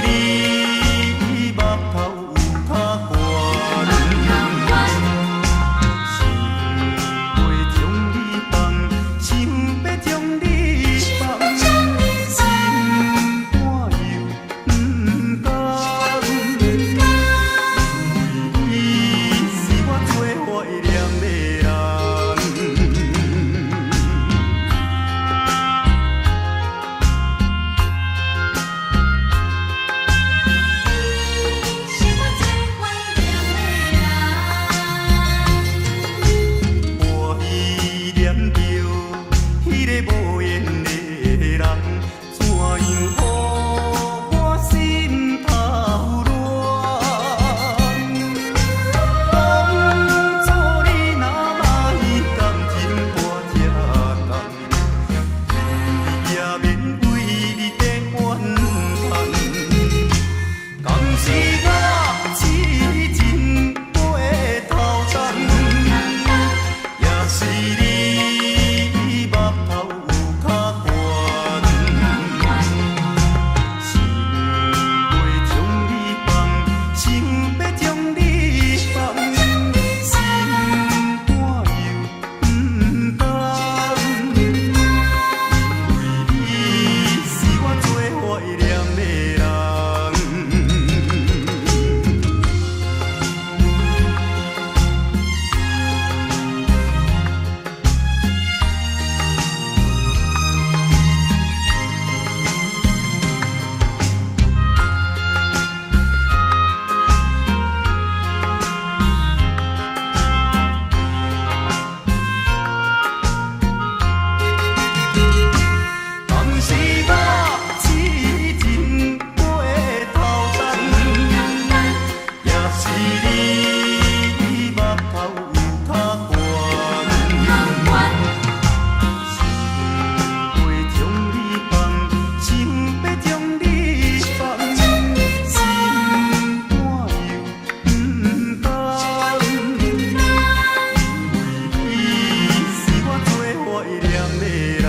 你目头有较悬，想袂将你放，想要将你放，心肝又不甘，因为你是我最怀念的人。我依念着迄个无缘的人，怎样予我心头乱？当初你若莫甘情破这工，也免为你在怨叹。当时我痴情回头东，也是你目头有较悬，想袂将你放，想要将你放，心肝又不甘，因为你是我最怀念的人。当时我痴情回头东，也是你目头有较悬，想袂将你放，想要将你放，心肝又不甘，因为你是我最怀念的人。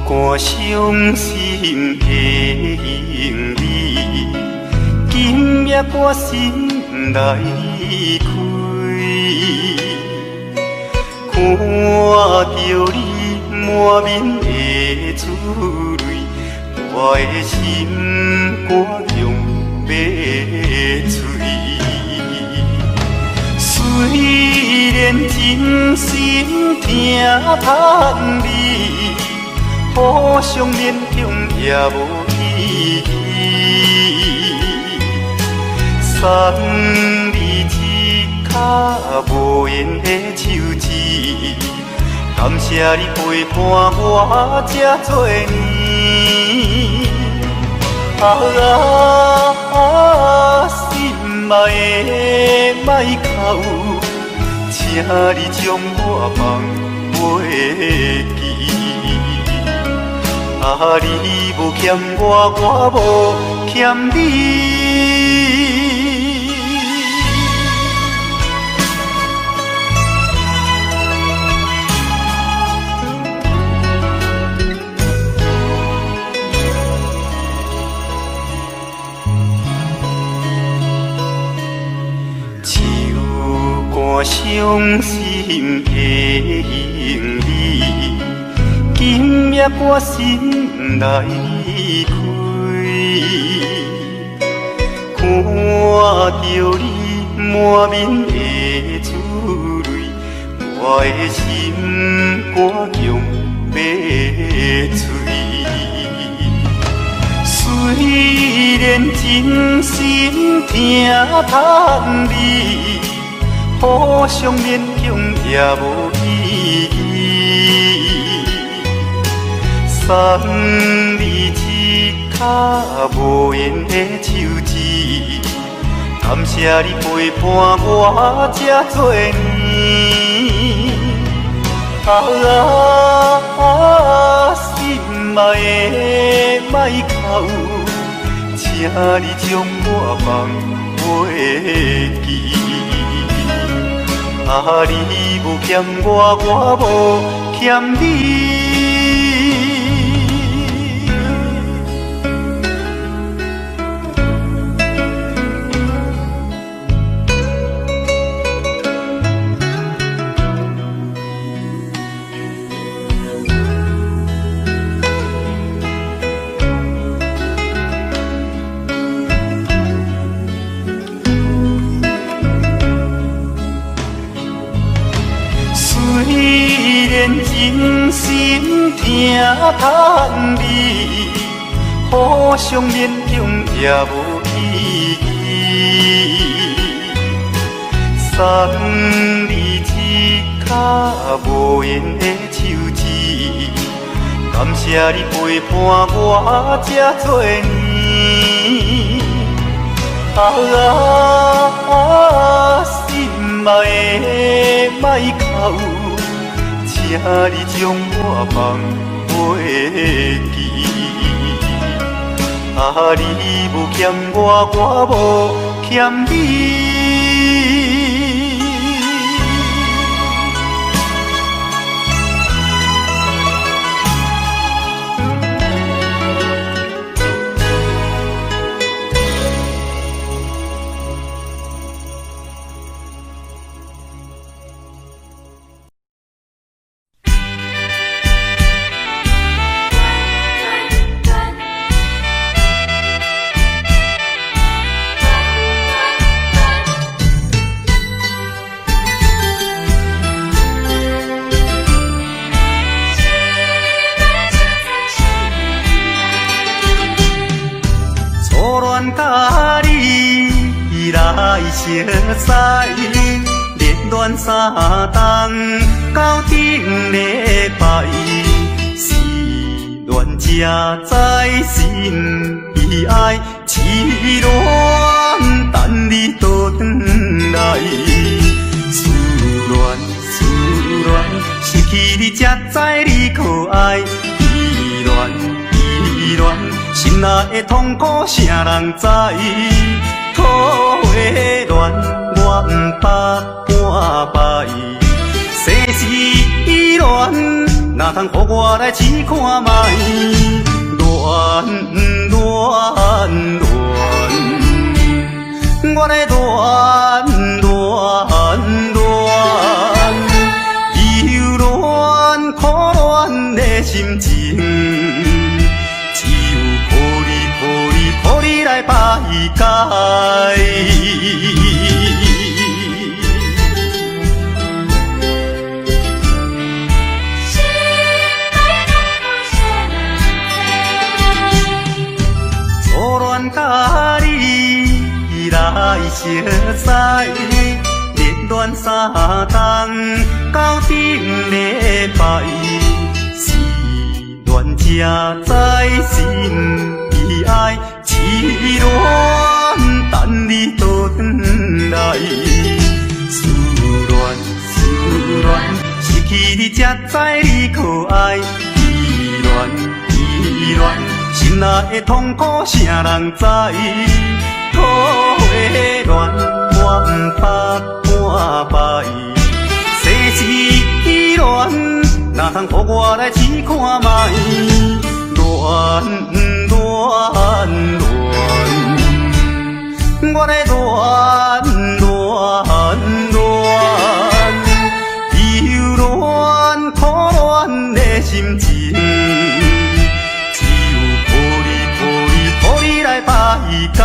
我伤心的行李，今夜我心来开，看着你满面的珠泪，我的心肝强要碎。虽然真心疼盼你，互相勉强也无意义，送你一脚无缘的手指，感谢你陪伴我这多年。心爱的莫哭，请你将我放袂记。你无欠我，我无欠你。手汗伤心的行李，今夜我心来开，看着你满面的珠泪，我的心肝强要碎。虽然真心疼叹你，互相勉强也无意义。送你一脚无缘的手指，感谢你陪伴我这多年。心爱的莫哭，请你将我放袂记。你无欠我，我无欠你。虽然真心疼叹你，互相勉强也无意义。送你一脚无缘的手指，感谢你陪伴我这多年。心爱的莫哭，请你将我放袂记。你无欠我，我无欠你。甲你来相识，恋恋三冬到顶礼拜，是恋才知心意爱，痴恋等你倒转来，思恋失去你才知你可爱，依恋。心内的痛苦，啥人知？土的恋，我不捌半摆。世事恋，哪通予我来试看卖？恋，我来恋，忧恋苦恋的心情。予你来排解。初恋甲你来相识，恋恋三冬到顶礼拜，是恋才知心意爱。痴恋等你倒转来，思恋失去你才知你可爱，依恋心内的痛苦啥人知？土的恋我不捌半摆，世事恋哪通予我来试看卖？恋，我来恋，忧恋苦恋的心情，只有予你来排解。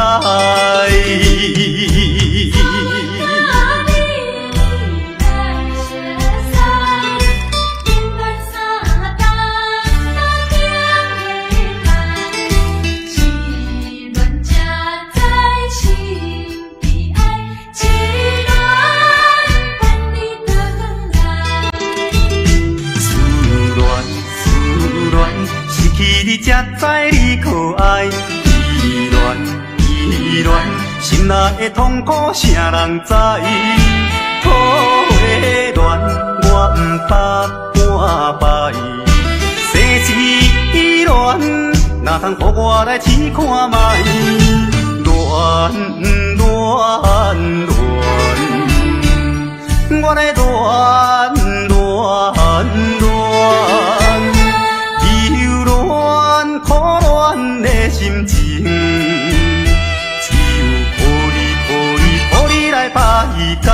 才知你可爱，依恋依恋，心内的痛苦啥人知？土的恋，我毋捌半摆。世事恋，哪通予我来试看卖？恋恋恋，我来恋恋恋。忧恋苦恋的心情，只有抱你来排解。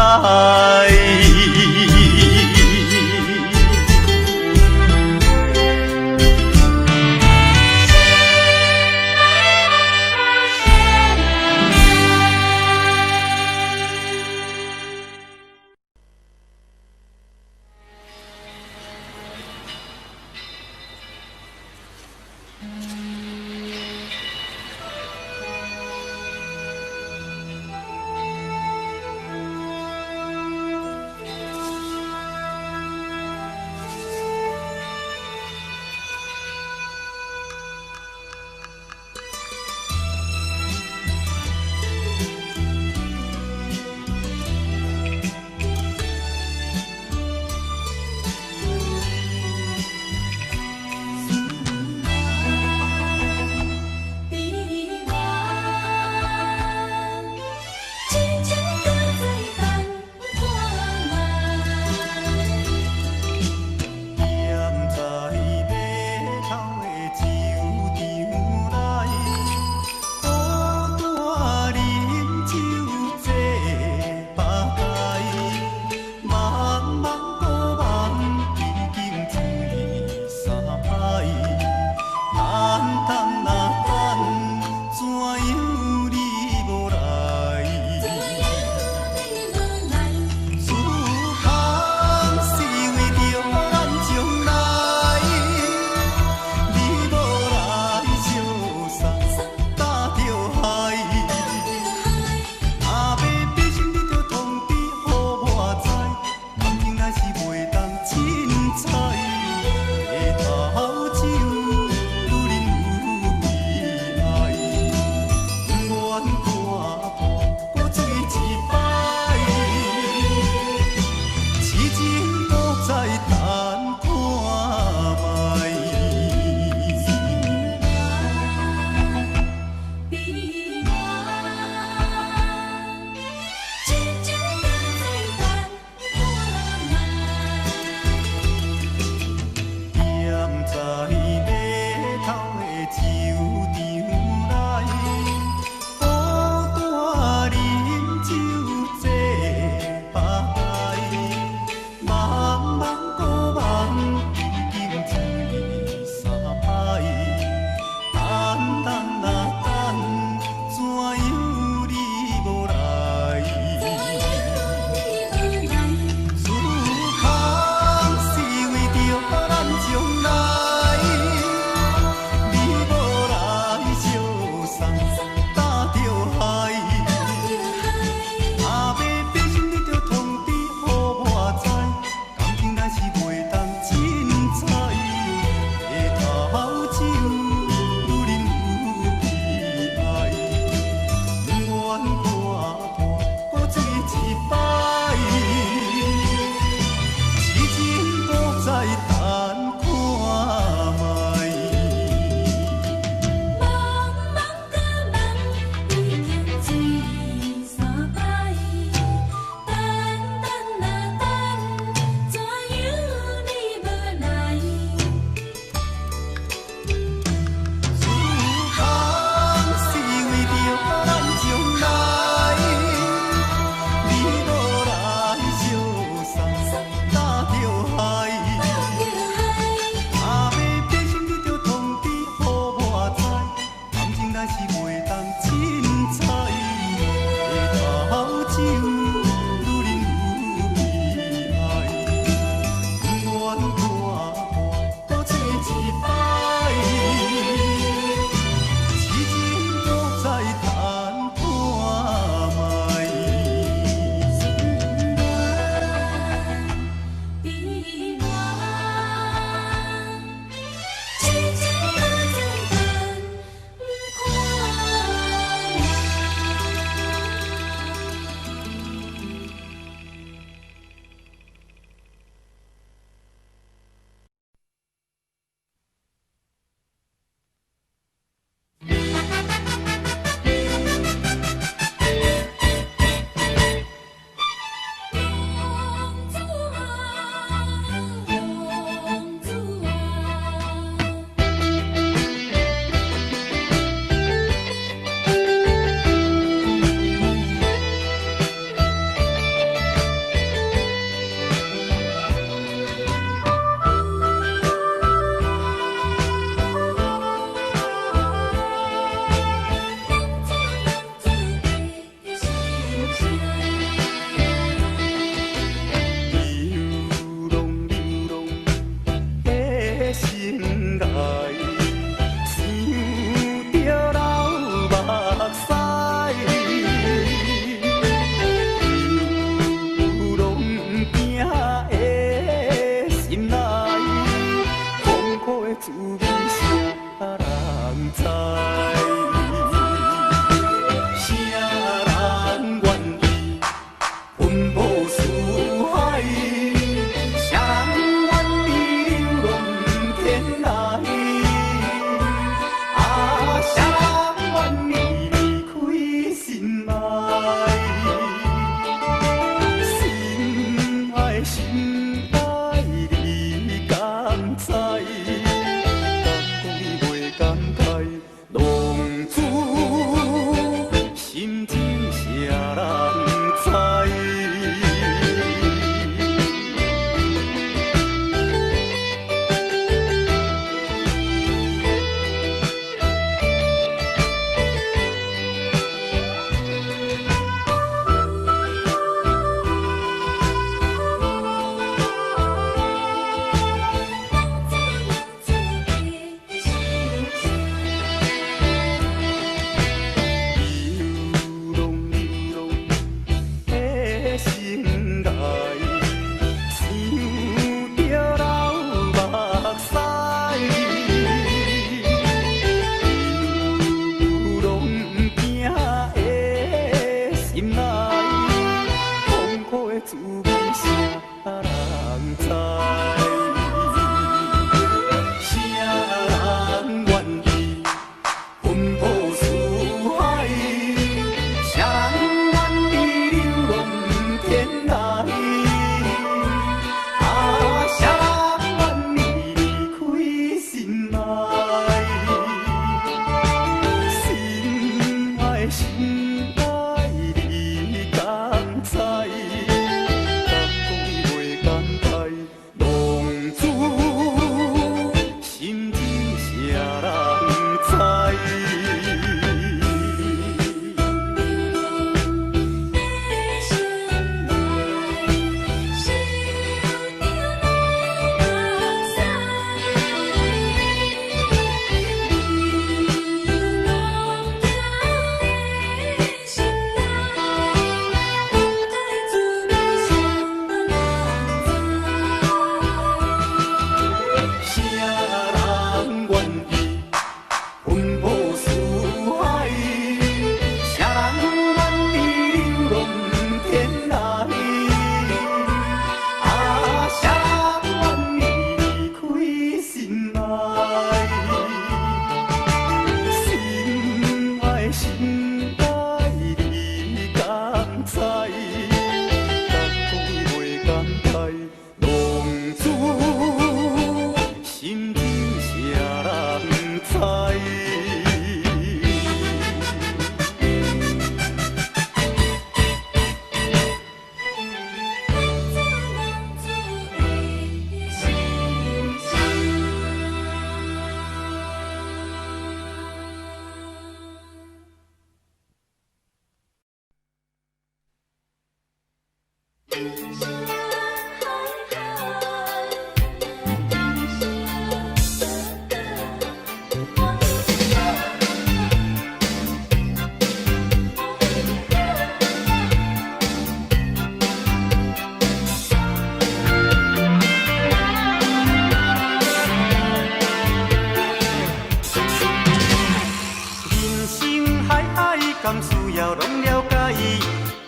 敢需要拢了解，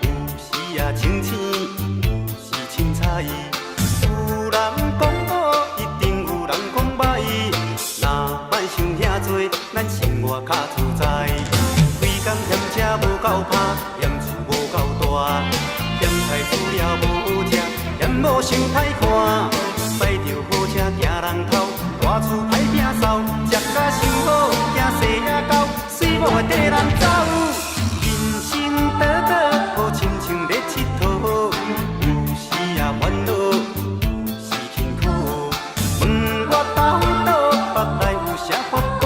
有时也清醒，有时凊彩。有人讲好，一定有人讲歹。若莫想遐多，咱生活较自在。规工嫌车无够拍，嫌厝无够大，嫌菜煮了无好食，嫌某想歹看。摆着好车行人头，大厝歹摒扫，食甲伤好，惊细仔狗，水某会缀人走。倒倒好亲像咧佚佗，有时也烦恼，有时辛苦。问我到倒腹内有啥法宝？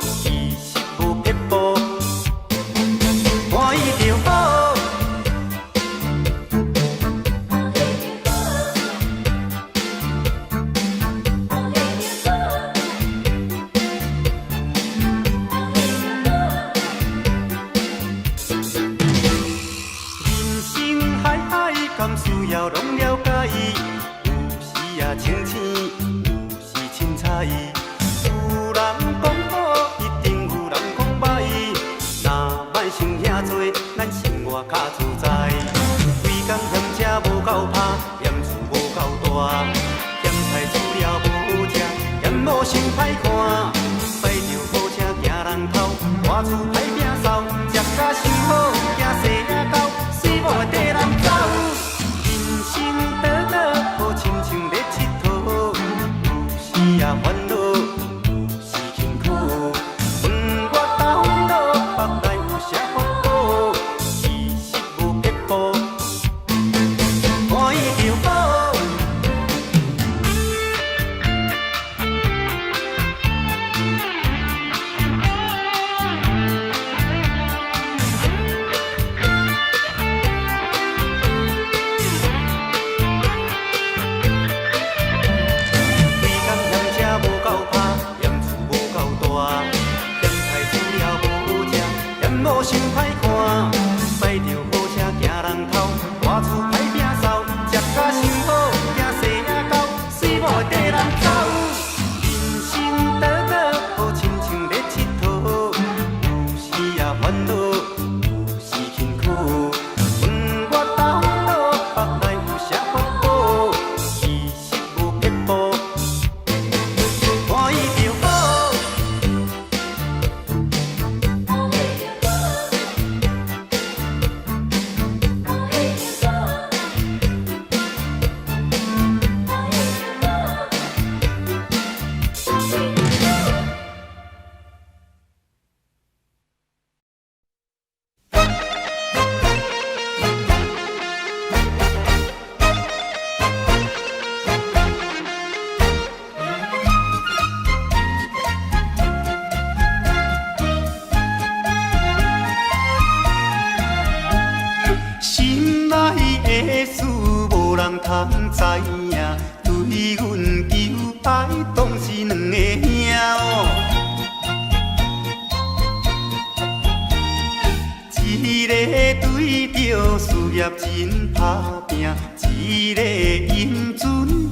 其实无撇步，欢喜就好。敢需要拢了解，有时也清醒，有时凊彩。有人讲好，一定有人讲歹。若莫想遐多，咱生活较自在。规工嫌车无够拍，嫌厝无够大，嫌菜煮了无好食，嫌某想歹看。摆着好车行人头，大厝歹摒扫，食甲伤好，惊细仔狗，水某会缀人走。倒倒好亲像咧佚佗，有时也烦恼，有时辛苦。问我到倒腹内有啥法宝？其实无撇步，欢喜就好。某想歹看，摆着好车行人头，大厝歹摒扫，食甲伤好，惊细仔狗，水某会缀人走。人生倒倒好亲像咧佚佗，有时也烦恼，有时辛苦。问我到倒腹内有啥法宝？其实无撇步，欢喜就好。无人通知影，对阮求爱当是两个兄哦。一个对着事业真打拼，一个因准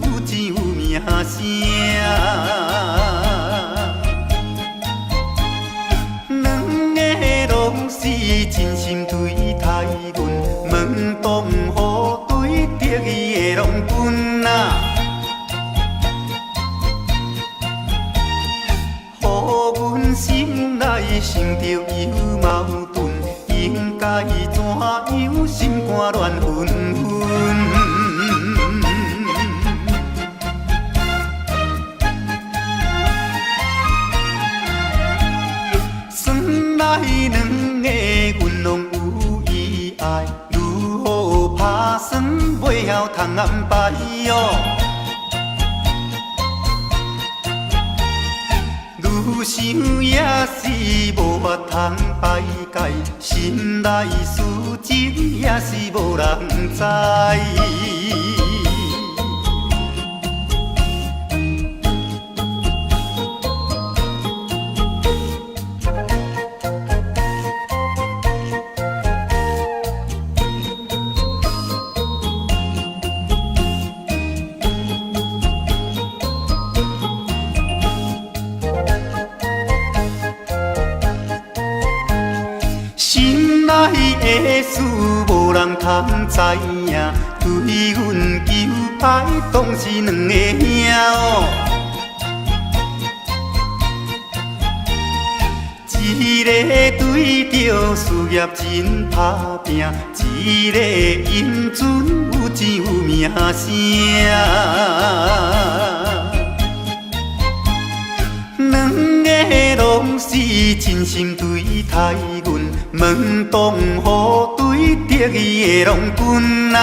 有钱有名声。两个拢是真心对待阮，门当户对，得意的拢分啊。予阮心内生着有矛盾，应该怎样心肝乱纷纷？算来两个阮拢有意爱，如何打算袂晓通安排哟？愈想也是无法通排解，心内事情也是无人知。心内的事无人通知影，对阮求爱当是两个兄哦。一个对着事业真打拼，一个因准有钱有名声。两个拢是真心对待阮，门当户对得意的郎君啊，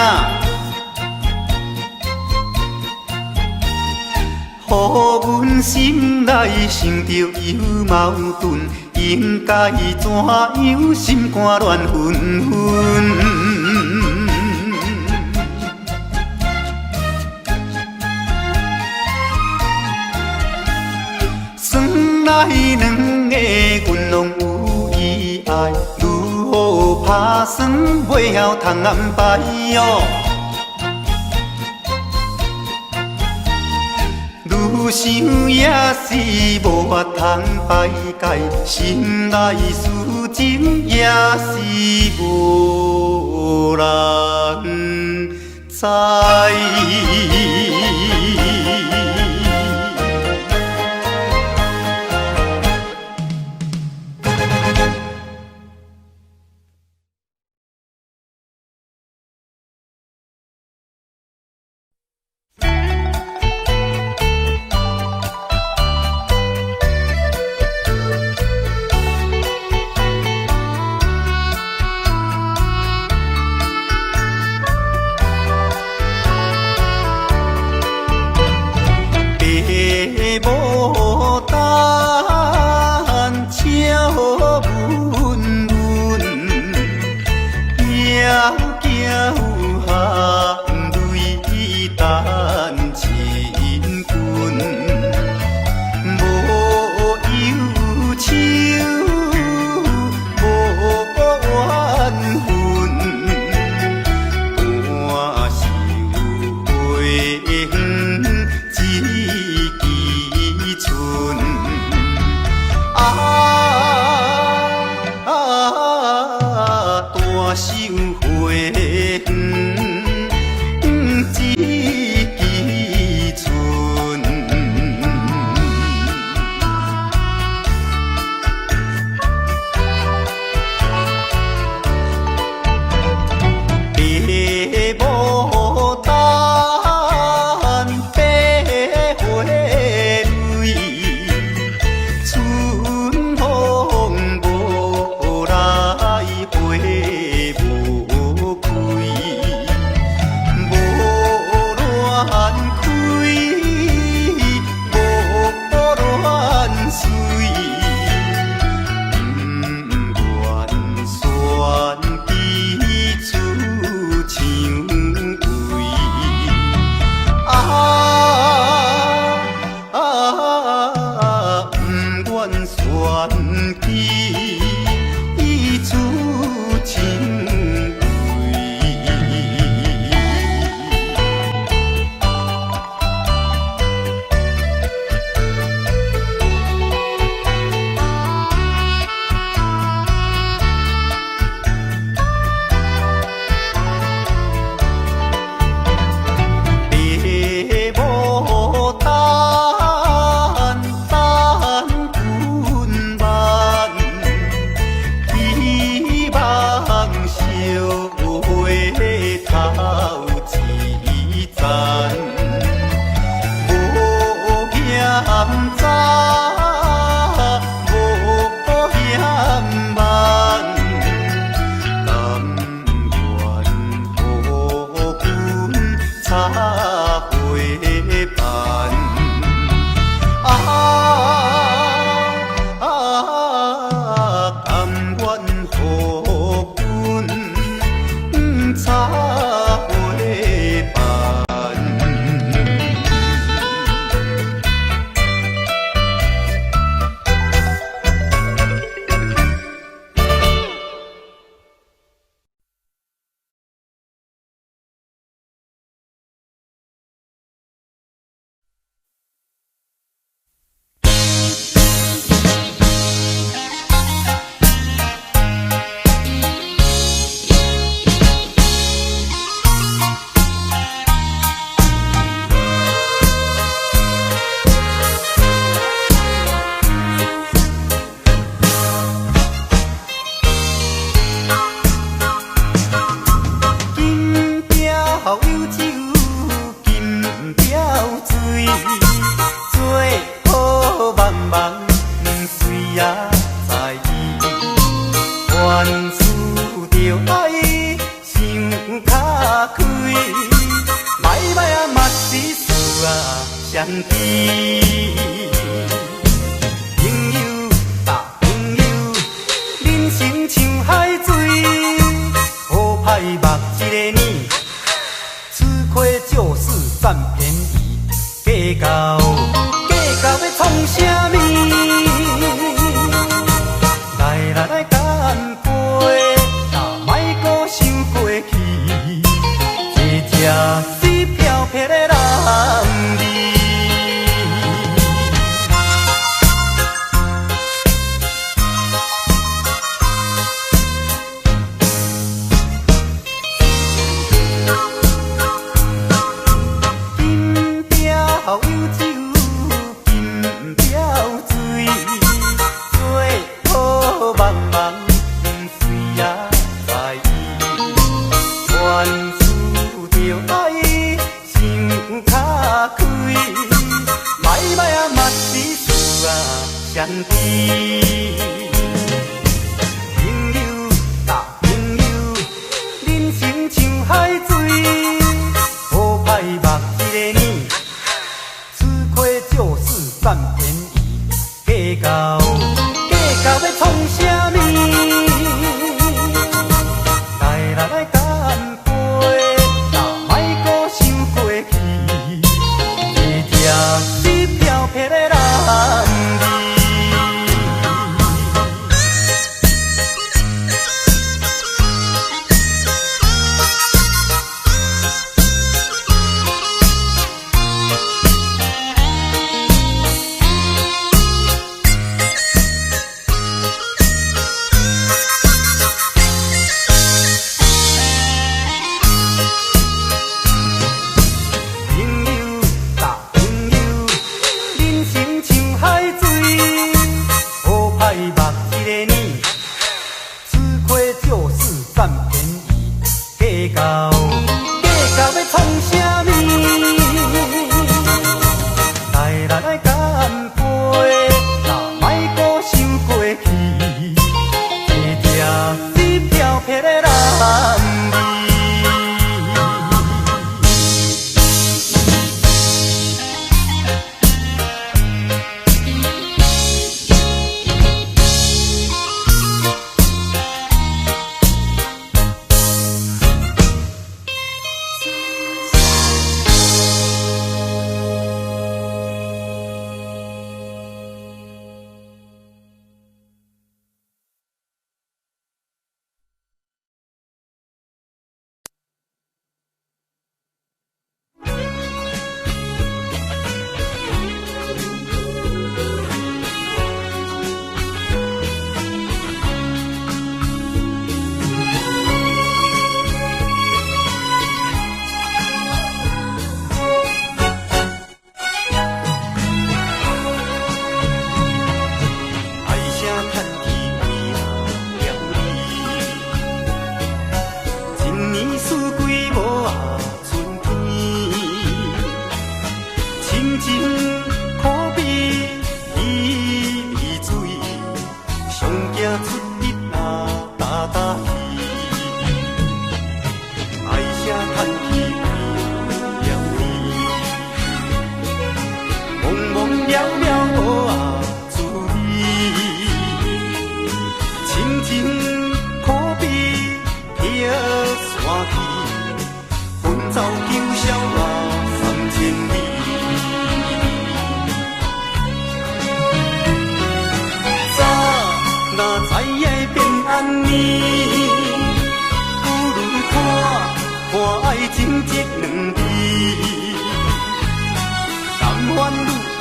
予阮心内想着有矛盾，应该怎样心肝乱纷纷。算来两个阮拢有意爱，如何打算袂晓通安排哦？愈想也是无法通排解，心内事情也是无人知。牡丹笑温温，遥遥含泪等亲君。无忧愁，无怨恨，半袖花远。大袖花远，一枝做好茫茫，谁也在意。原思着爱，想较开，歹歹啊嘛是事啊相知。朋友啊朋友，人生像海水，好歹目一个呢，吃亏就是占便宜，计较要创啥物？来干杯，莫搁想过去，一只水飘撇的人儿。金标有酒，金标水，做好茫茫，谁也在意。原思着爱，想较开，歹啊嘛是事啊相知。朋友啊朋友，人生像海水，好歹目一个呢，吃亏就是占便宜，计较要创啥物？来干杯，莫搁想过去，一只水飘撇的人儿。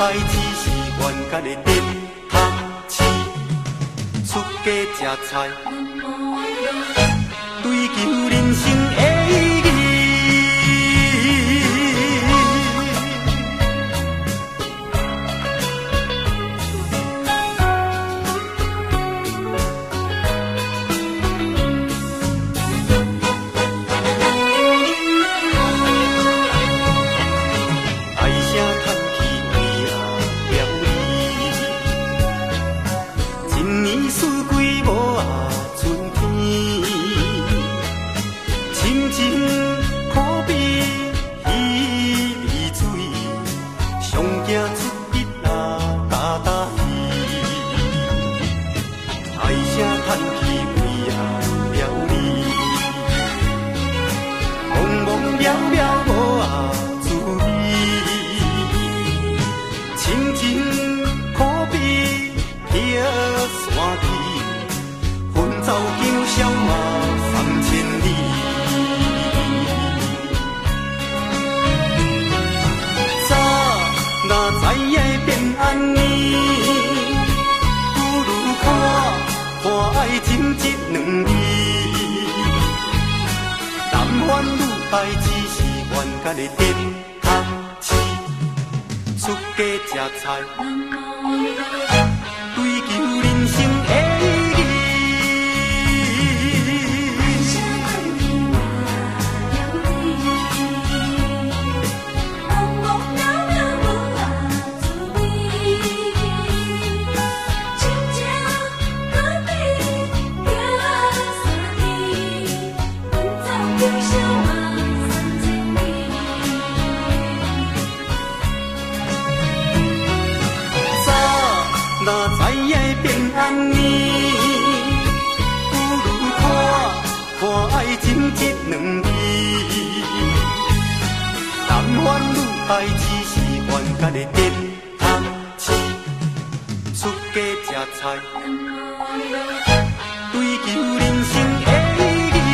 爱只是冤家的电汤匙，出家吃菜，追求人生的意义。爱声叹气。爱情这两字，男欢女爱只是冤家的电工市，出家吃菜，追求人生的意义。不如看爱情这两字，男欢女爱只是冤家的电工市，出家吃菜，追求人生的意义。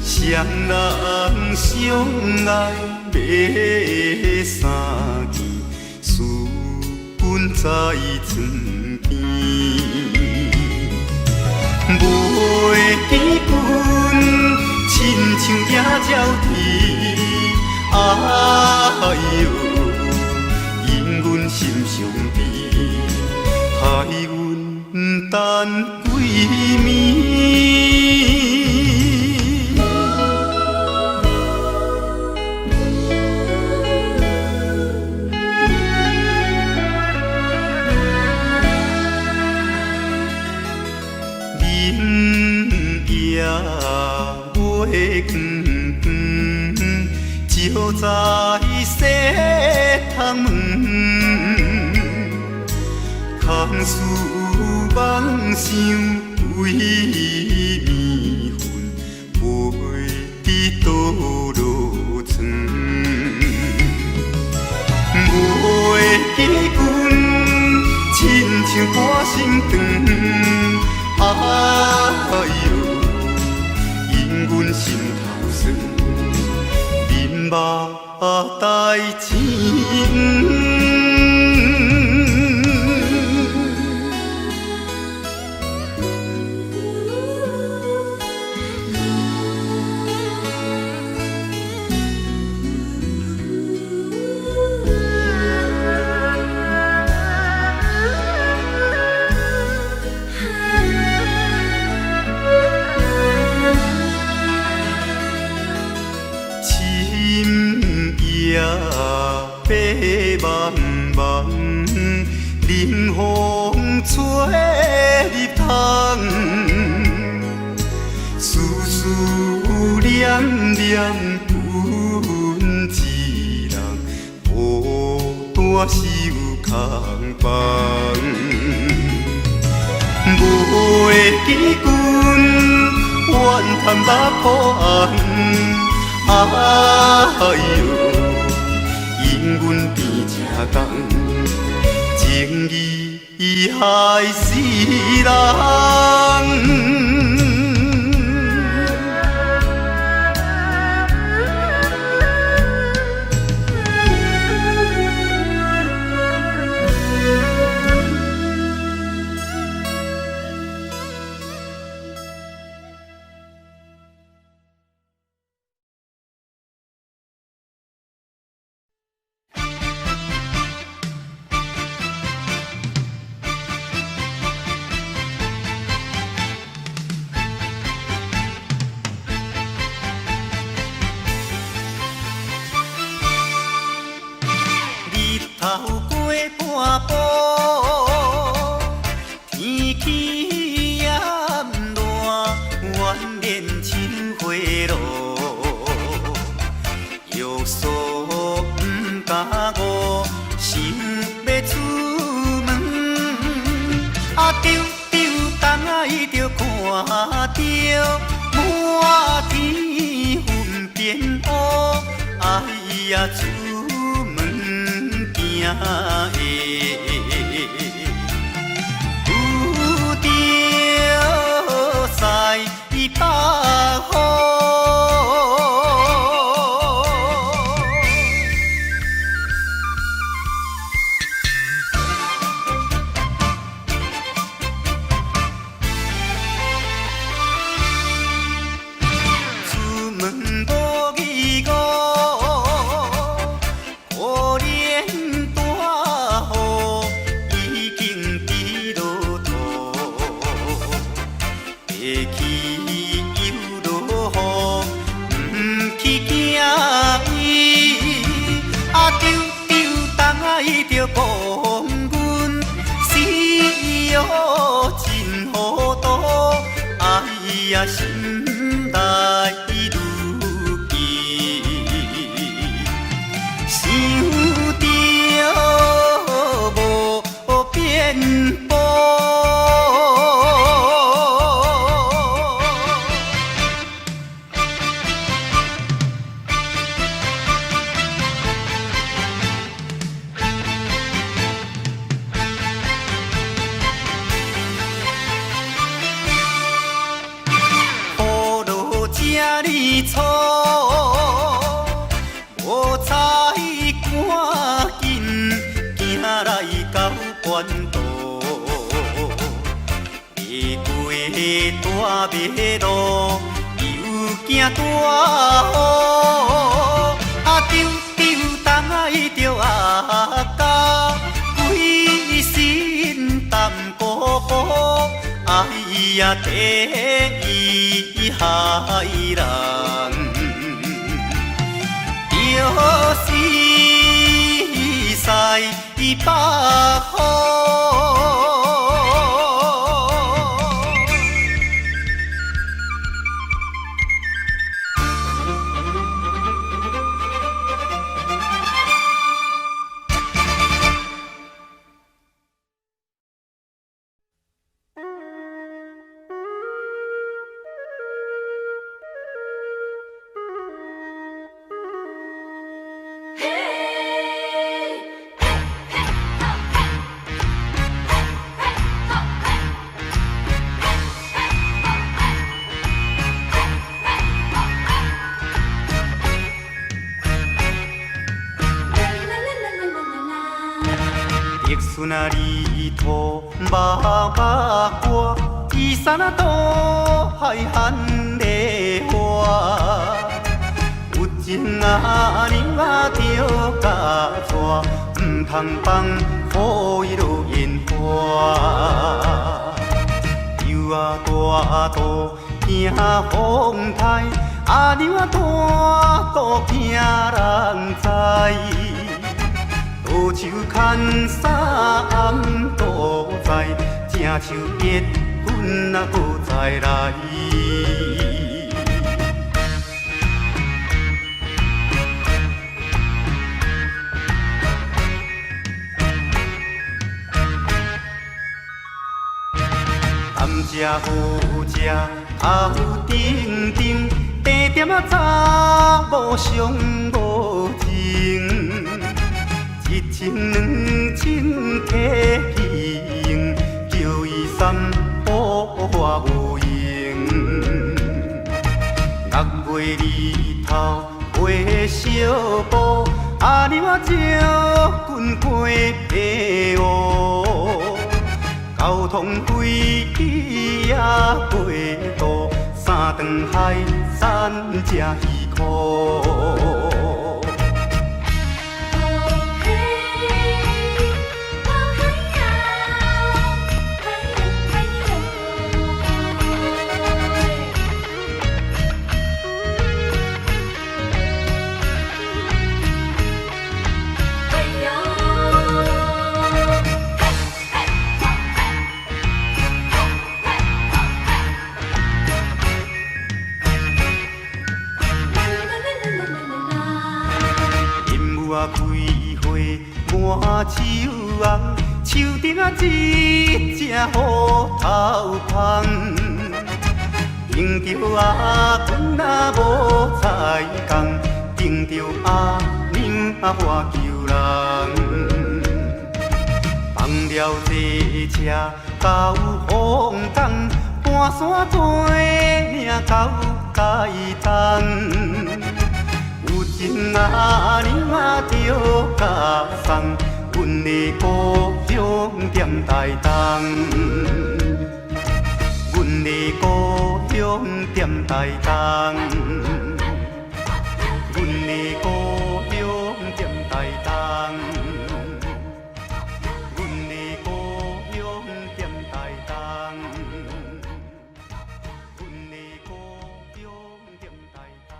双人相爱买衫件，私奔在床边，袂记阮亲像野鸟啼，哎哟，因阮心伤悲，害阮等几暝。就在西窗门，空思梦想为暝昏，袂知倒落床。袂记阮亲像半心肠，哎哟，因阮心头酸。目代情。夜白茫，冷风吹入窗，思思念念阮一人，孤单是有空房。袂记阮怨叹目苦红，哎哟。因阮变正仝，情义害死人。甲我想要出门，丢丢东海就看着满天云变乌，哎呀出门惊的。有着西北风。讲阮死哟真糊涂，哎呀心内愈急，想着无变步。错，无采赶紧行来到关渡，离过大马路，又惊大雨，丢丢东海着家，规身淡薄薄，哎呀第一害人。就是西北风。竹笋啊，里头麻麻歌，伊山啊多海含梨花。有情啊，娘啊着嫁娶，唔通放予伊落烟花。油啊大肚惊风台，啊娘啊大肚惊人知。倒手牵衫都在，正像结婚啊，搁再来。甘蔗好食，头顶顶，茶点啊查某上无情。一情两情客去用，叫伊三宝我有用。6月日头陪小宝，啊娘啊招军过平湖，交通费也过度，3顿海产吃2箍。啊开花满树红，树顶啊一只乌头芳。盯着阿公啊无彩工，盯着阿娘啊花求人。放了这车到风东，半山做命到街东。有情阿娘啊着甲送，阮的故乡踮台东。阮的故乡踮台东，阮的故乡踮台东，阮的故乡踮台东，阮的故乡踮台东。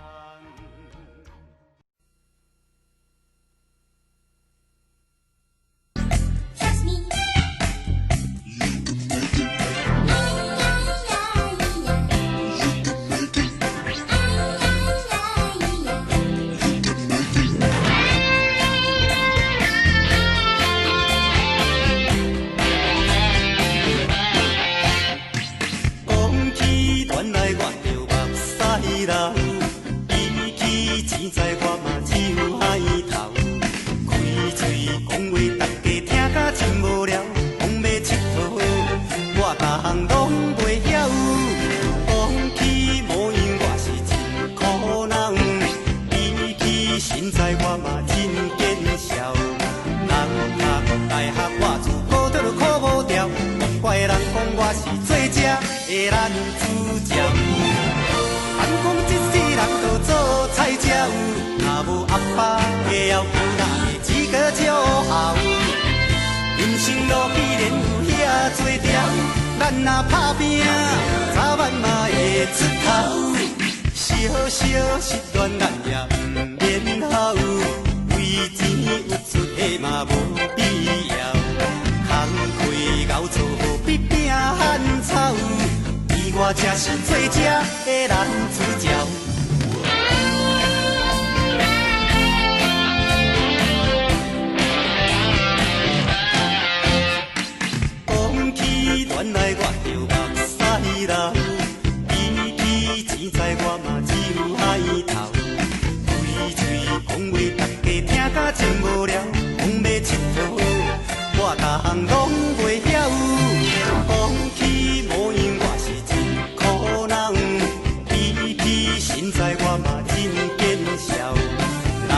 咱若打拼，早晚嘛会出头。小小失恋咱也毋免好，为钱有出的嘛无必要。空开熬做必拼汉草，伊我才是最正的男主角。原来我着目屎流，比起钱财我嘛只有海头。嘴嘴讲话，大家听甲真无聊，讲要佚佗，我逐项拢袂晓。讲起模样我是真可人，比起身材我嘛真见笑。人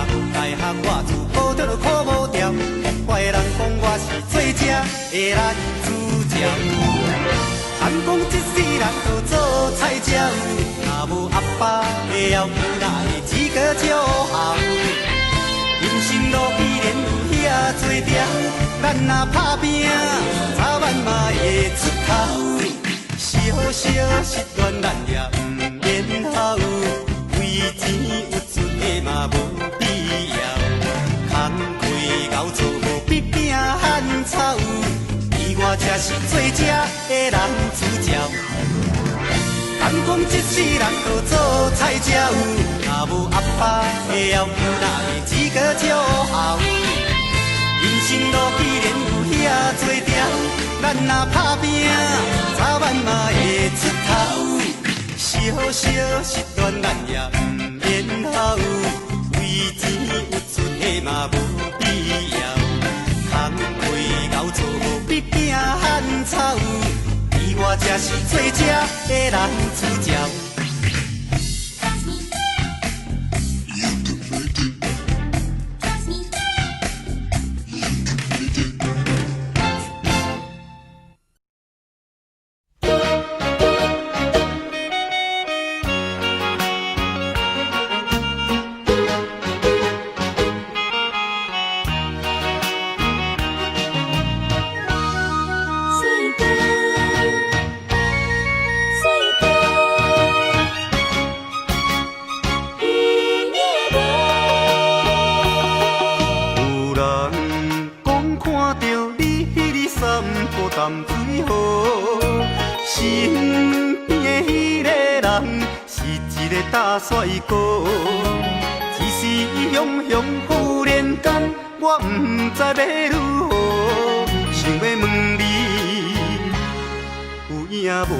读大学我自考得考无调，怪人讲我是最正的男主角。谈讲一世人都做菜鸟，若无阿爸的后，哪会资格照后？人生路既然有遐多条，咱若打拼，早晚嘛会出头。小小失恋咱也毋免好，为钱有出的嘛无必要。空开熬做无必拼汉草。我才是最正的男主角。谈讲一世人都做菜鸟，若无阿爸的后，哪会资格照后？人生路既然有遐多条，咱若打拼，早晚嘛会出头。小小失恋咱也毋免好，为钱有出的嘛无必要。空开熬做必拼汉草，伊我才是最正的男主角。淡水河，身边的迄个人是一个大帅哥。只是雄雄忽然间，我不知要如何，想要问你有影无？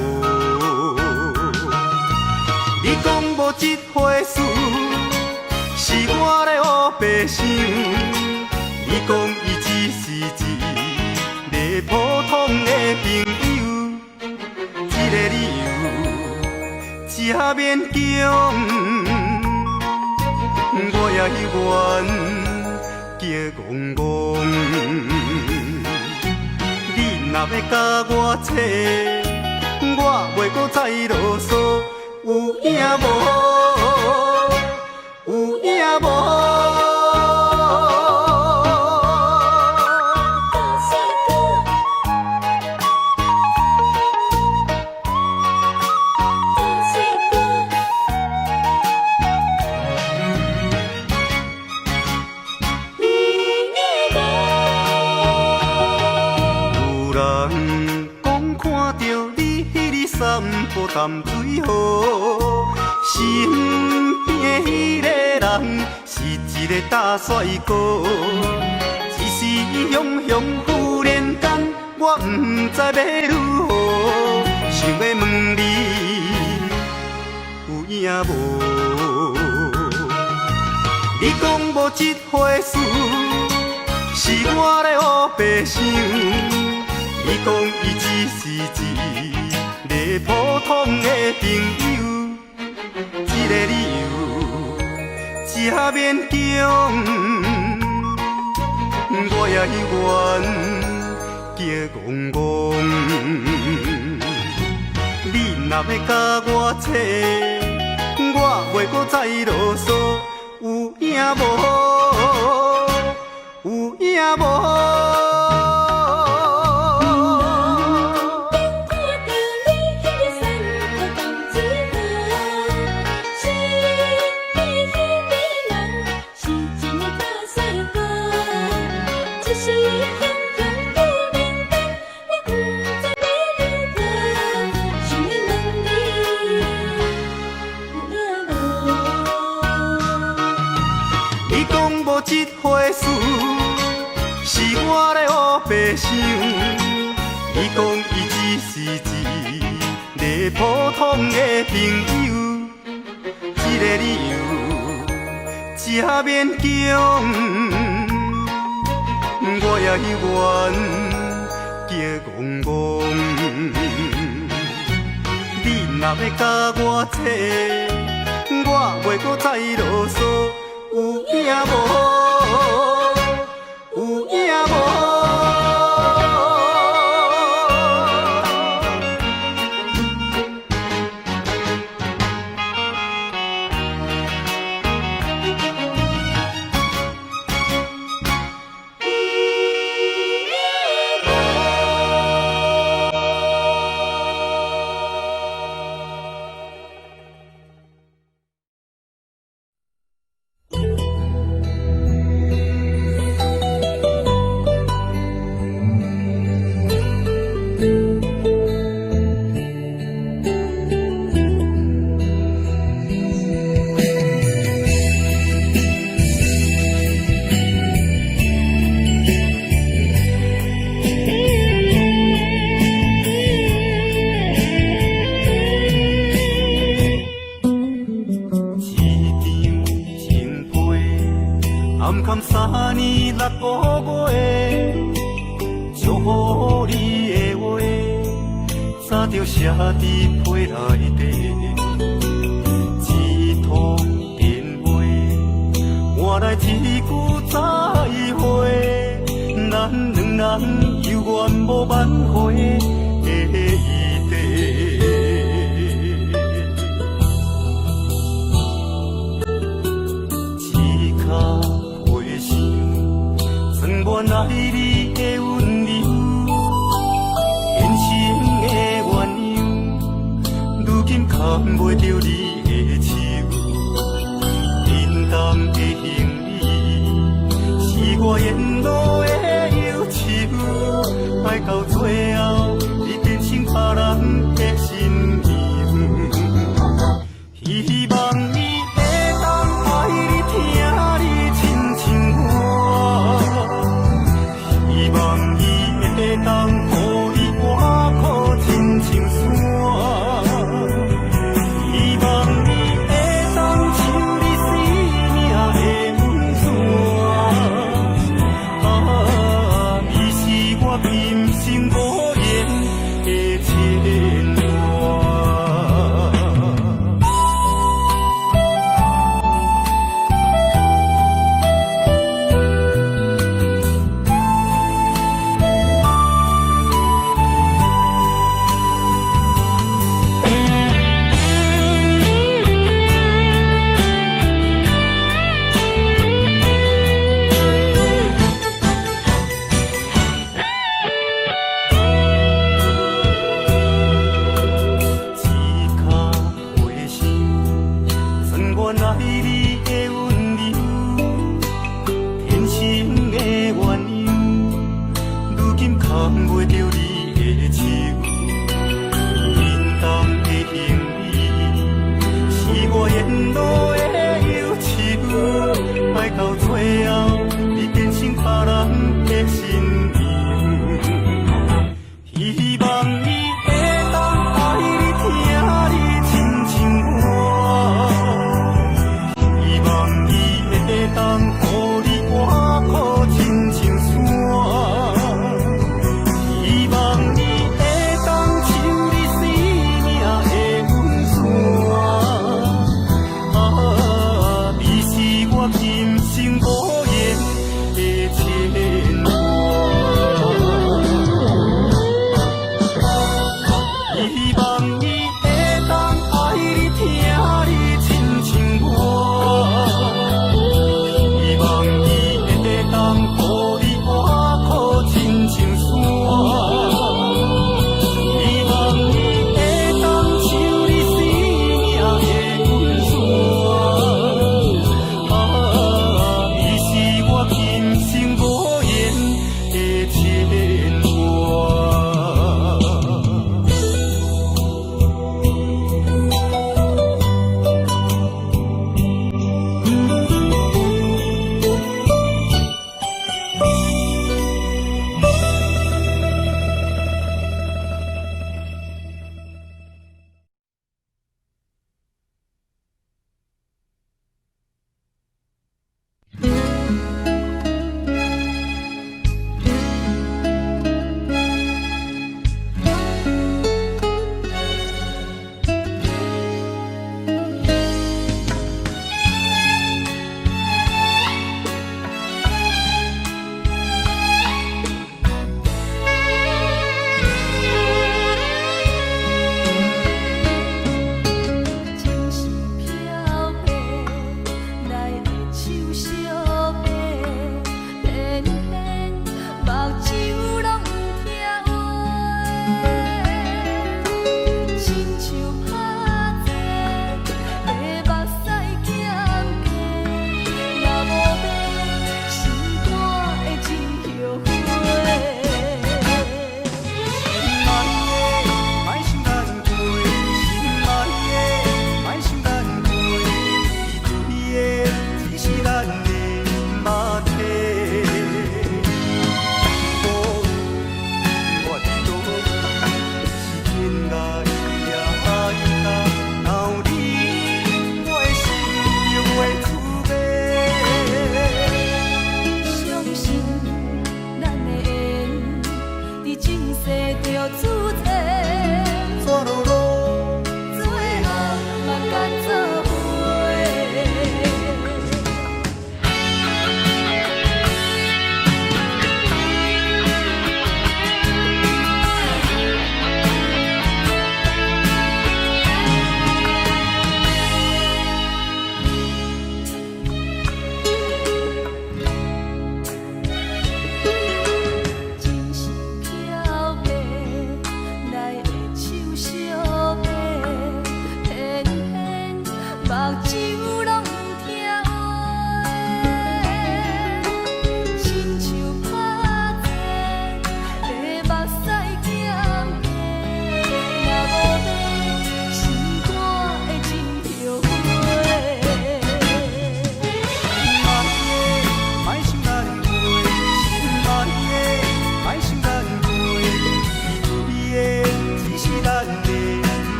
你讲无这回事，是我咧胡白想。你讲伊只是一个普通的朋友，这个理由真勉强，我也愿叫戆戆。你若要甲我扯，我袂搁再啰嗦。有影无？有影无？散步淡水河，身边的迄个人是一个大帅哥。一时雄雄忽然间，我不知要如何，想要问你有影无？你讲无这回事，是我咧胡白想。你讲伊只是一个普通的朋友，这个理由真勉强，我也愿叫戆戆。你若要甲我扯，我袂搁再啰嗦。有影无？有影无？这回事是我咧胡白想。你讲伊只是一个普通的朋友，这个理由真勉强，我也愿叫戆戆。你若要甲我扯，我袂搁再啰嗦。有影无？有影无？3年6個月，祝福你的話，早就寫在批內底。一通電話，換來一句再會，咱兩人有緣無挽回的意地。只卡我爱你的温柔，现实的鸳鸯，如今牵袂着你的手。平淡的行李，是我沿路的忧愁，爱到最后，你变成别人的新娘。希望你会当爱你听你。后，你变成别人的身影。希望伊会当爱你、疼你，亲像我。希望伊会当予你活苦，亲像山。希望伊会当抽你生命的温泉。你是我今生无言的牵挂。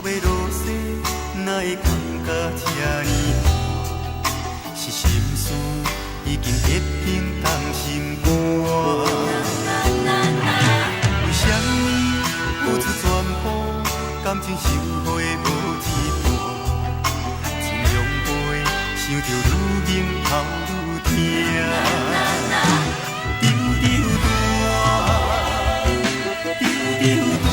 袂落雪，哪会感觉这呢寒？是心事已经结冰冻心肝。为什么付出全部，感情收获无一半？情浓杯，想着愈凝头愈痛。丢丢大，丢丢大。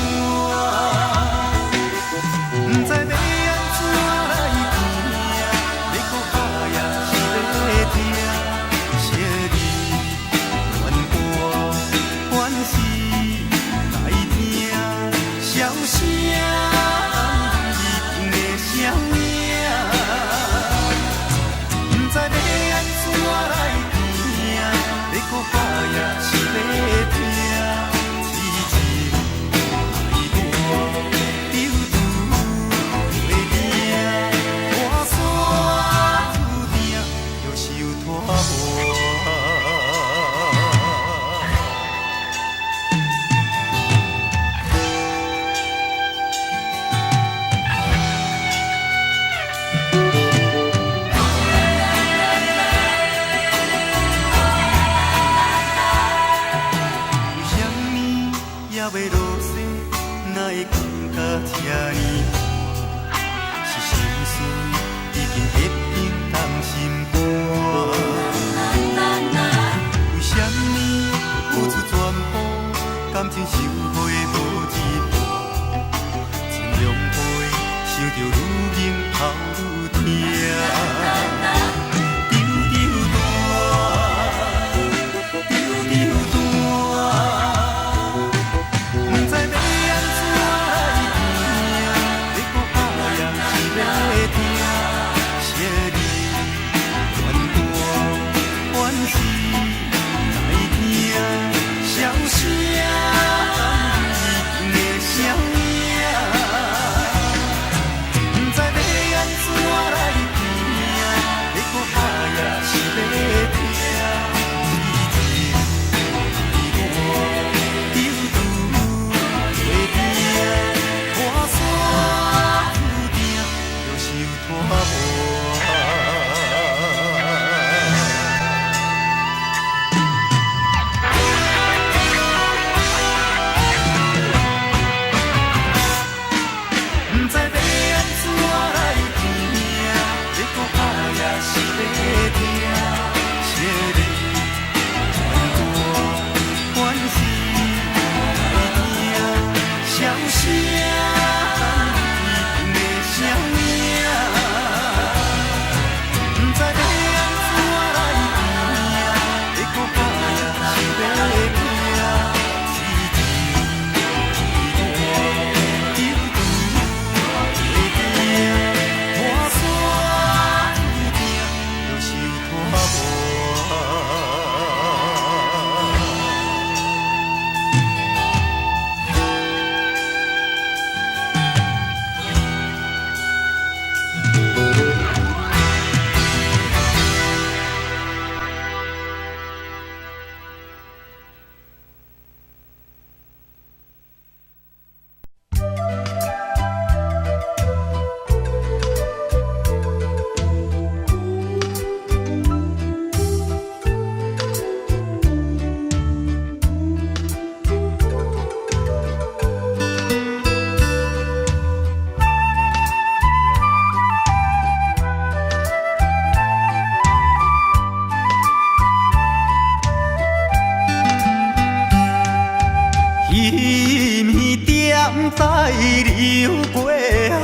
在流过巷，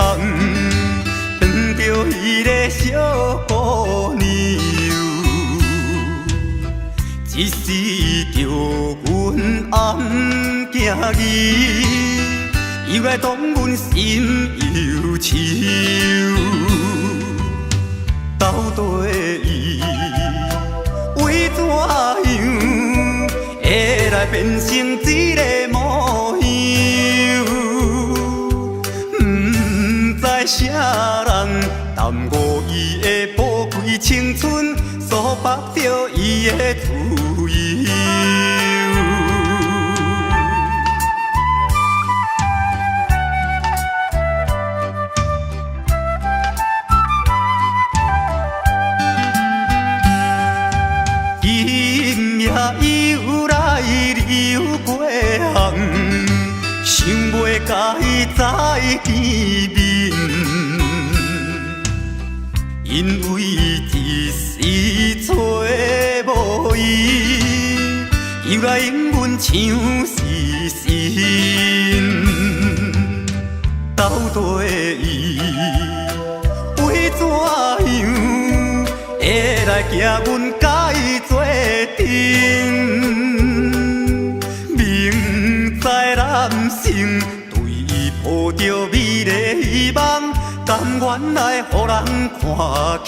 撞着迄个小姑娘，一时叫阮暗惊疑，又来当阮心忧愁。到底伊为怎样会来变成这个模样？啥人耽误伊的宝贵青春，诉白着伊的自由。甲伊再见面，因为一时找无伊，又来永阮像是神。到底伊为怎样会来惊阮甲伊做阵？明知男性对伊抱着美丽希望，甘愿来予人看轻。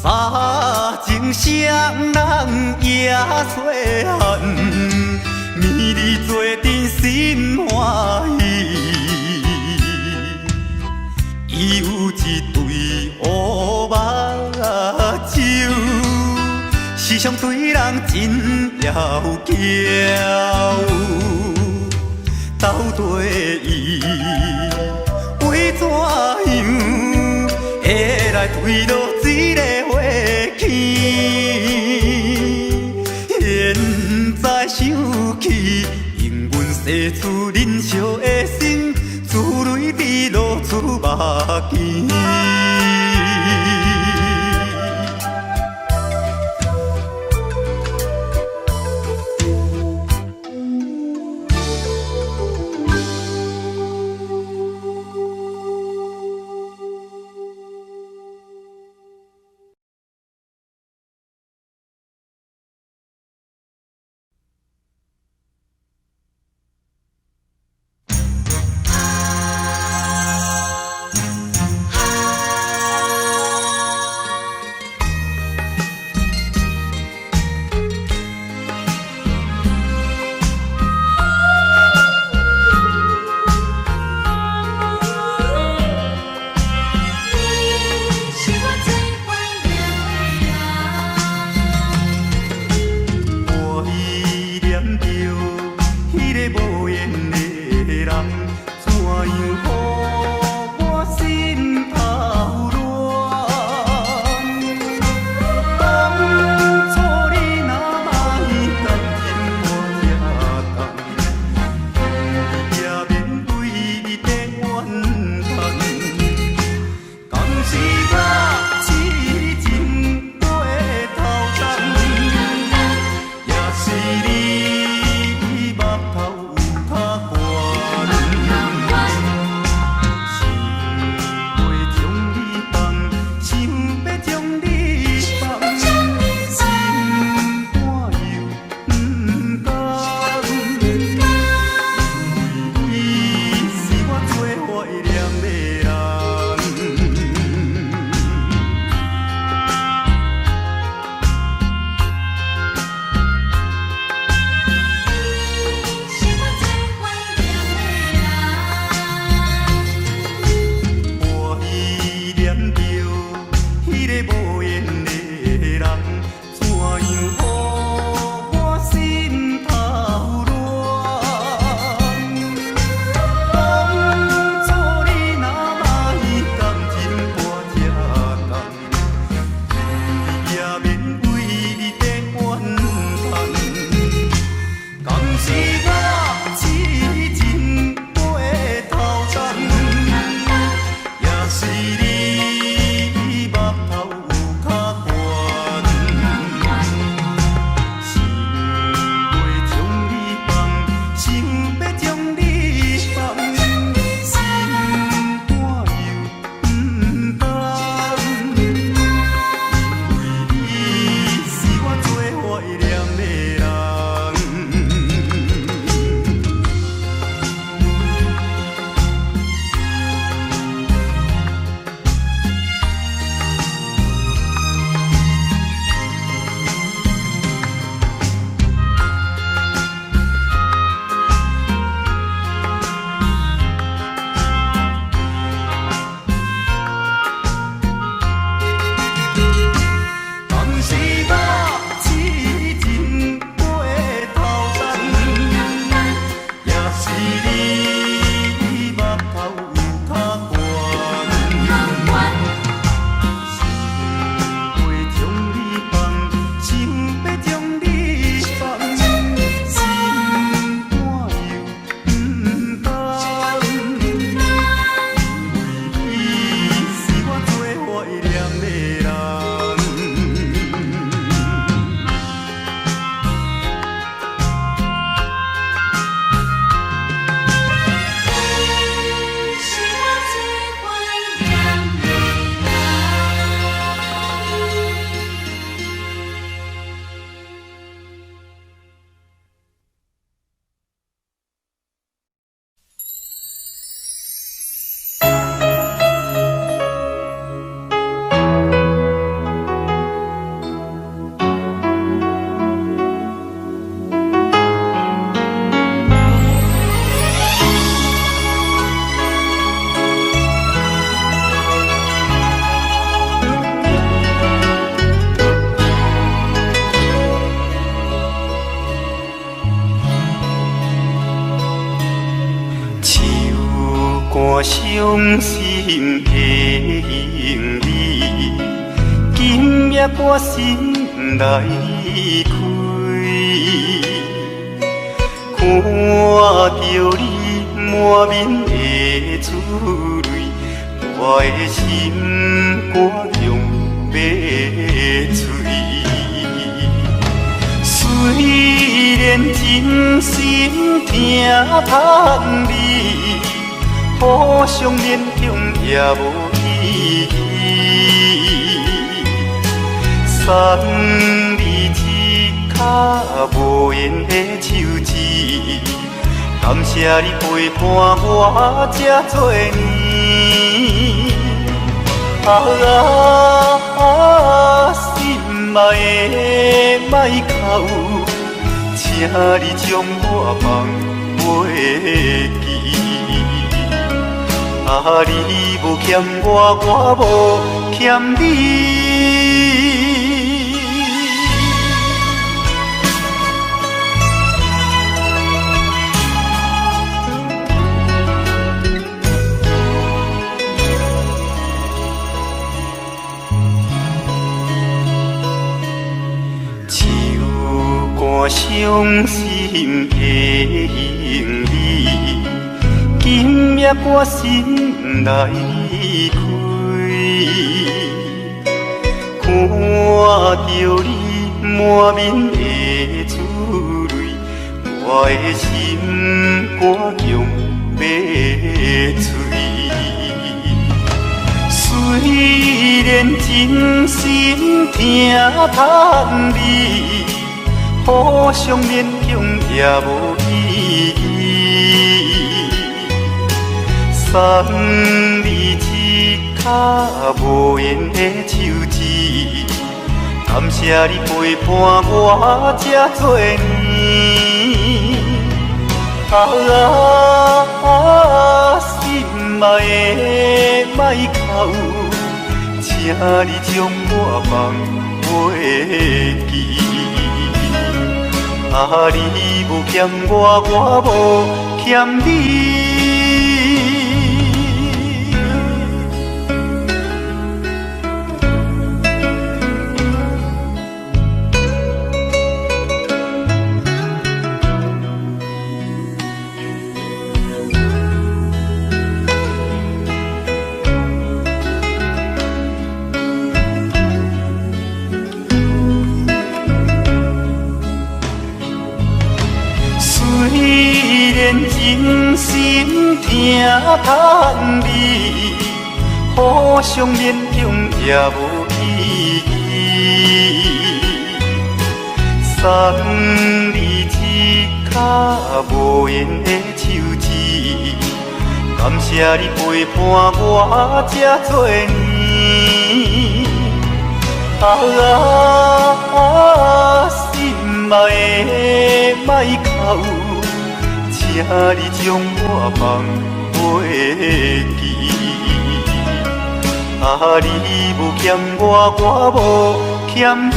早情双人也细汉，暝日做阵心欢喜。伊有一对乌目睭，时常对人真妖娇。到底伊为怎样会来坠落这个花期？现在想起，永远逝去人笑的心，珠泪滴落出目镜。伤心的行李，今夜我心来开，看着你满面的珠泪，我的心肝强要碎。虽然真心疼盼你，互相勉强也无意义。送你一卡无言的手指，感谢你陪伴我这多年。心爱的莫哭，请你将我放袂记。你无欠我，我无欠你。伤心的行李，今夜我心来开，看着你满面的珠泪，我的心肝强要碎。虽然真心疼盼你，互相勉强也无意义。送你一卡无言的手指，感谢你陪伴我这多年。心爱的莫哭，请你将我放袂记。你无欠我，我无欠你。虽然真心疼盼你，互相勉强也无意义。送你一卡无言的手指，感谢你陪伴我这多年。心爱的莫哭，请你将我放袂记。你无欠我，我无欠你。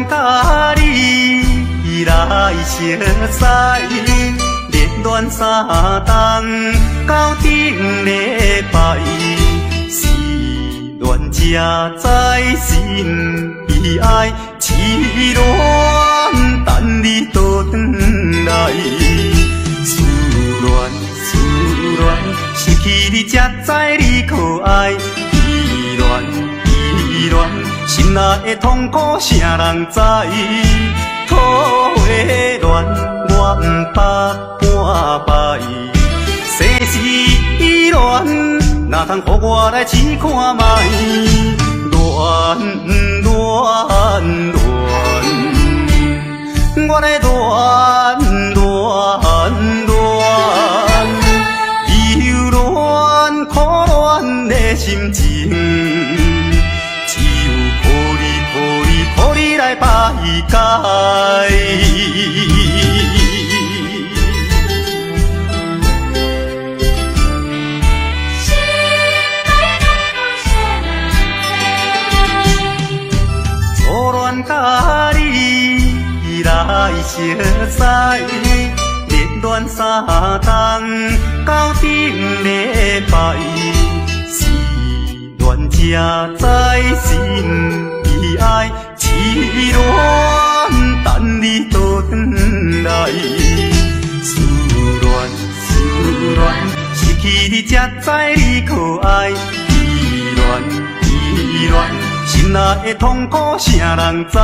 甲你来相识，恋恋三冬到顶礼拜，是恋才知心悲哀，痴恋等你倒转来，思恋失去你才知你可爱，依恋。心内的痛苦，啥人知？土花恋，我不捌半摆。世事恋，哪通予我来试看卖？恋恋恋，我来恋恋恋，忧恋苦恋的心情，只有靠你来排解。甲你来熟悉，热恋三冬到顶礼拜，是恋才知心悲哀，痴恋等你倒转来，思恋失去你才知你可爱，依恋。心内的痛苦，啥人知？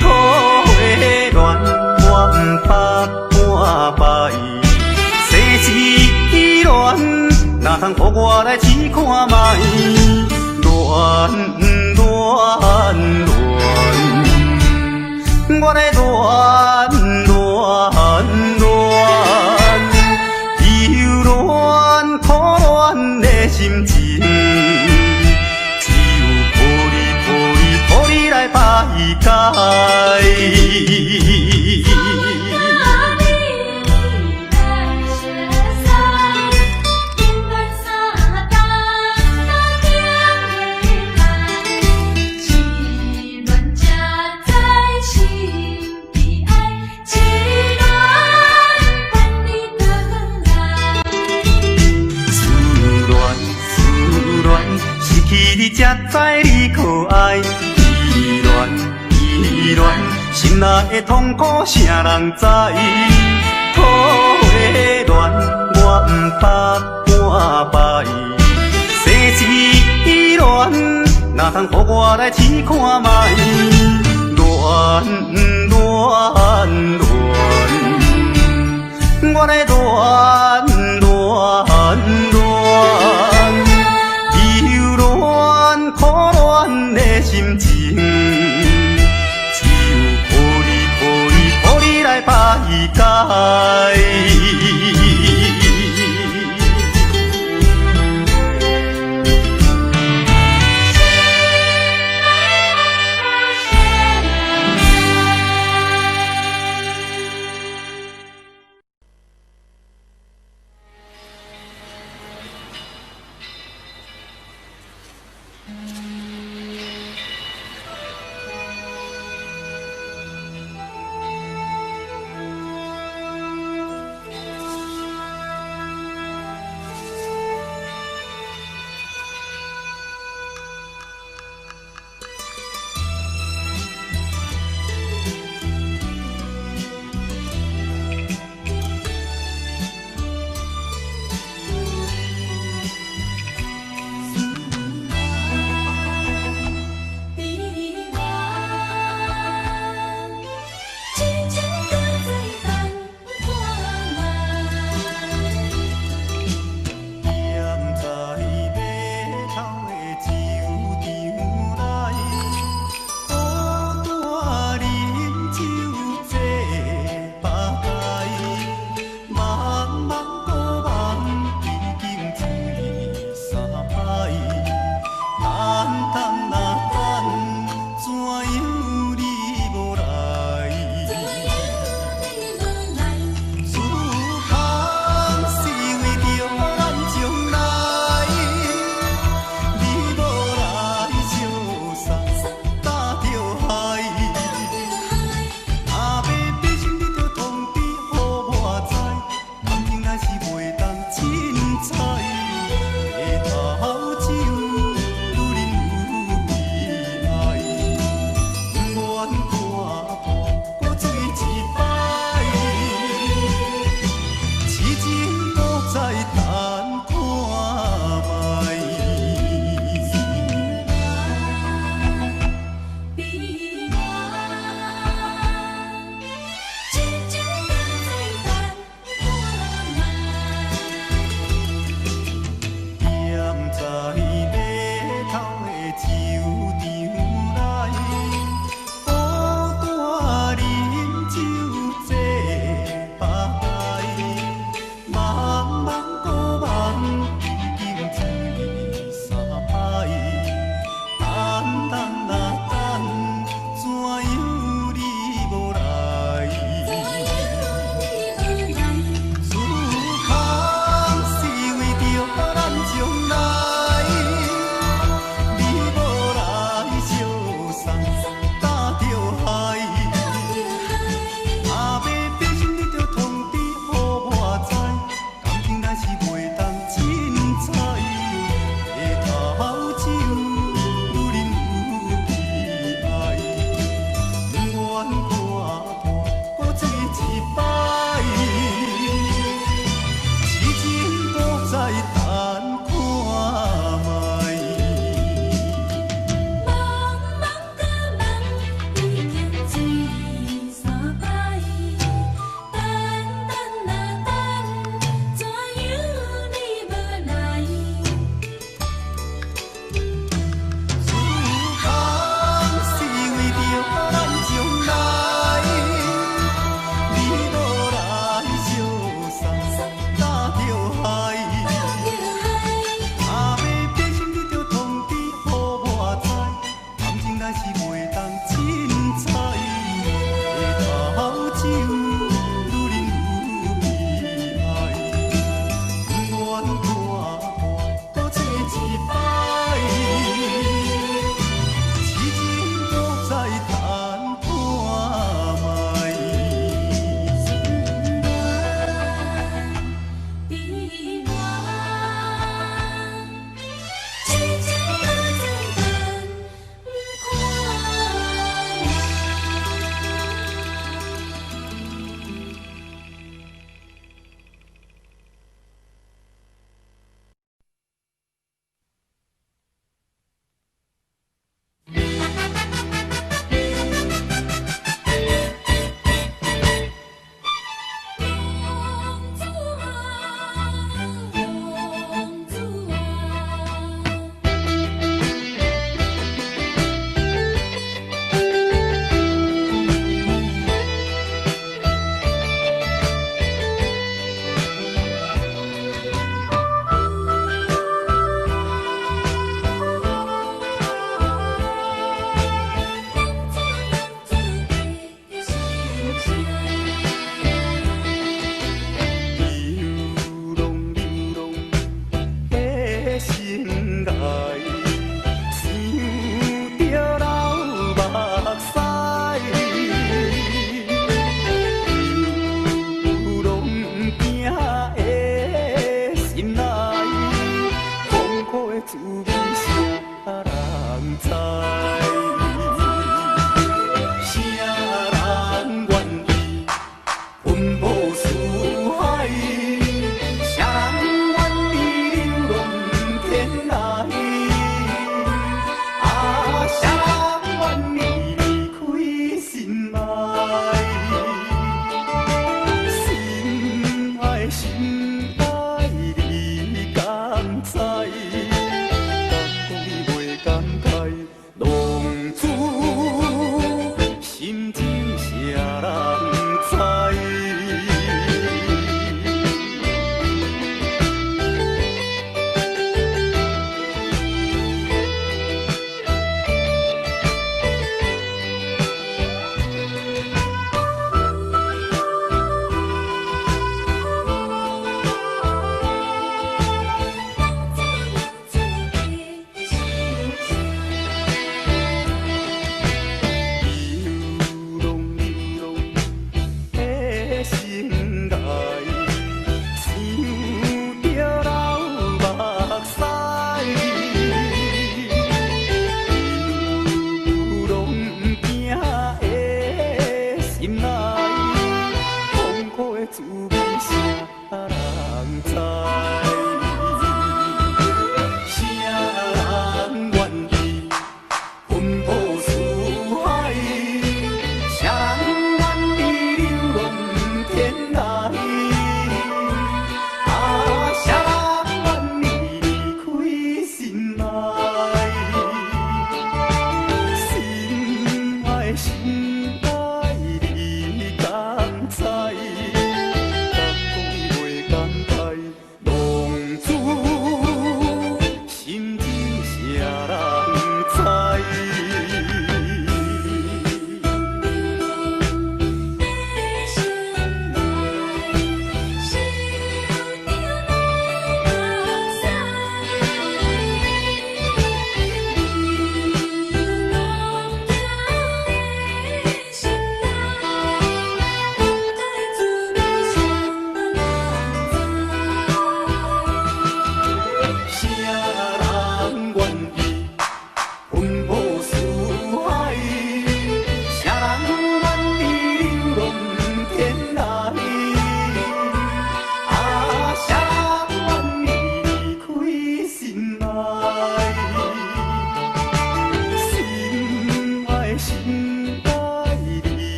土的恋，我不怕半摆。世事恋，哪通予我来试看卖？恋我来恋，忧恋苦恋的心情。来排解。失去你才知你可爱。依恋，心内的痛苦，啥人知？土的恋，我不怕半摆。世事恋，哪通予我来试看卖？恋，我来恋，忧恋苦恋的心情。来排解。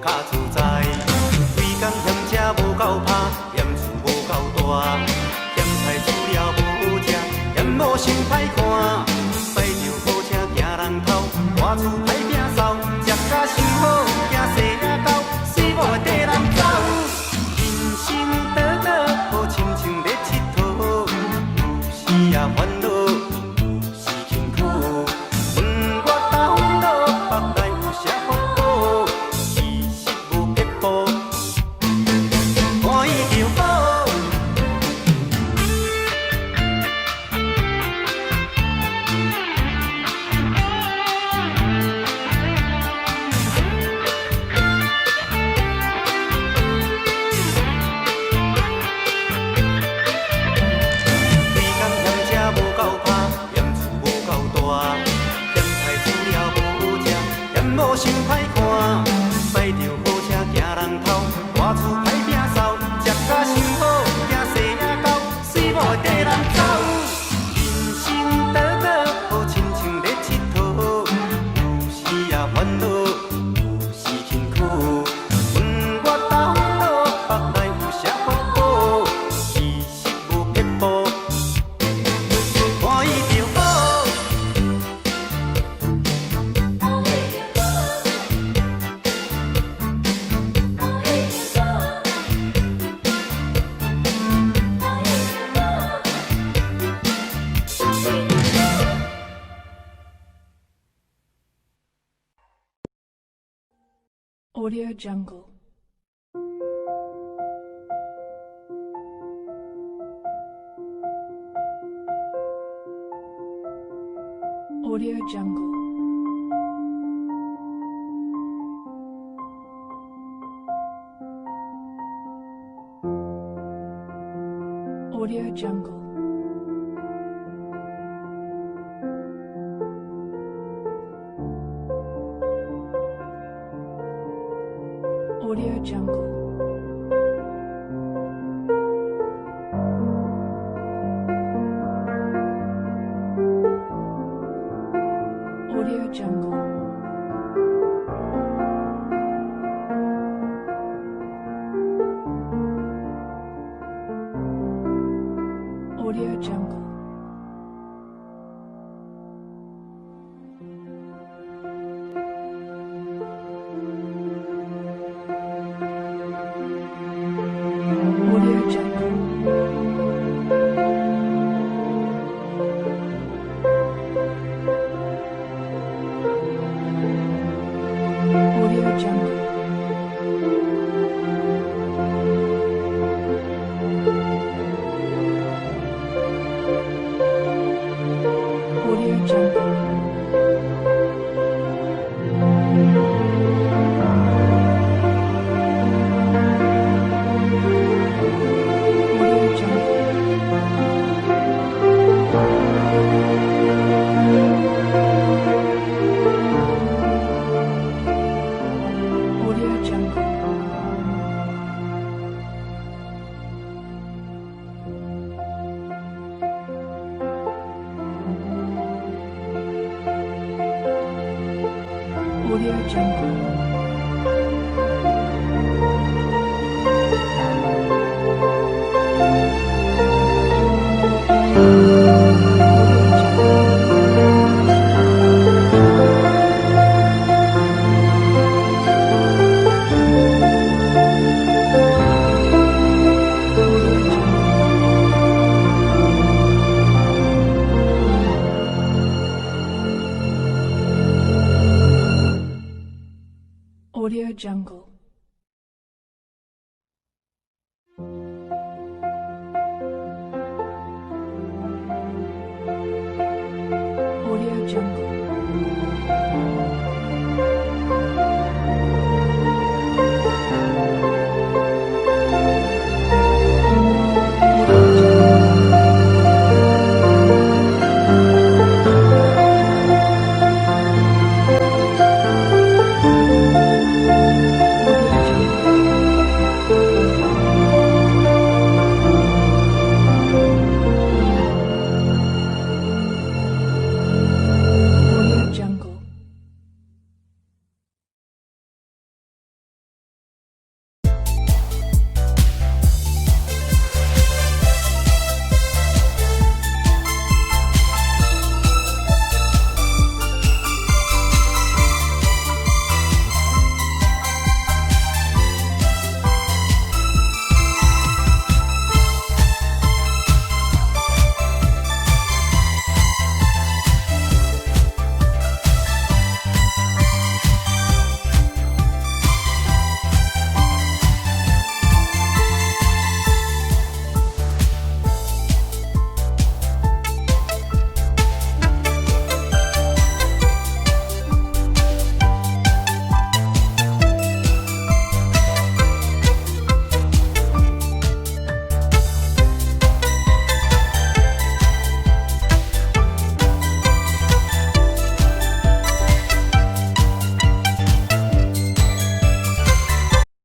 较自在。规工嫌车无够拍，嫌厝无够大，嫌菜煮了无食，嫌某想歹看。摆着好车行人头，大厝歹摒扫，食甲伤好，惊细仔狗，死某会跟人走。人生短短，好亲像咧佚佗，有时也烦恼。想歹看，摆着好车行人头，大厝歹摒扫，食甲伤好，惊细仔狗，死某会跟人走。人生短短，好亲像咧佚佗，有时也烦恼，有时辛苦。问我到倒北来有啥福报？其实无撇步，欢喜就好。Audio Jungle. Audio Jungle. Audio Jungle. Audio Jungle. Audio Jungle. Audio Jungle. Audio Jungle. Audio Jungle. Audio Jungle. Audio Jungle. Audio Jungle. Audio Jungle.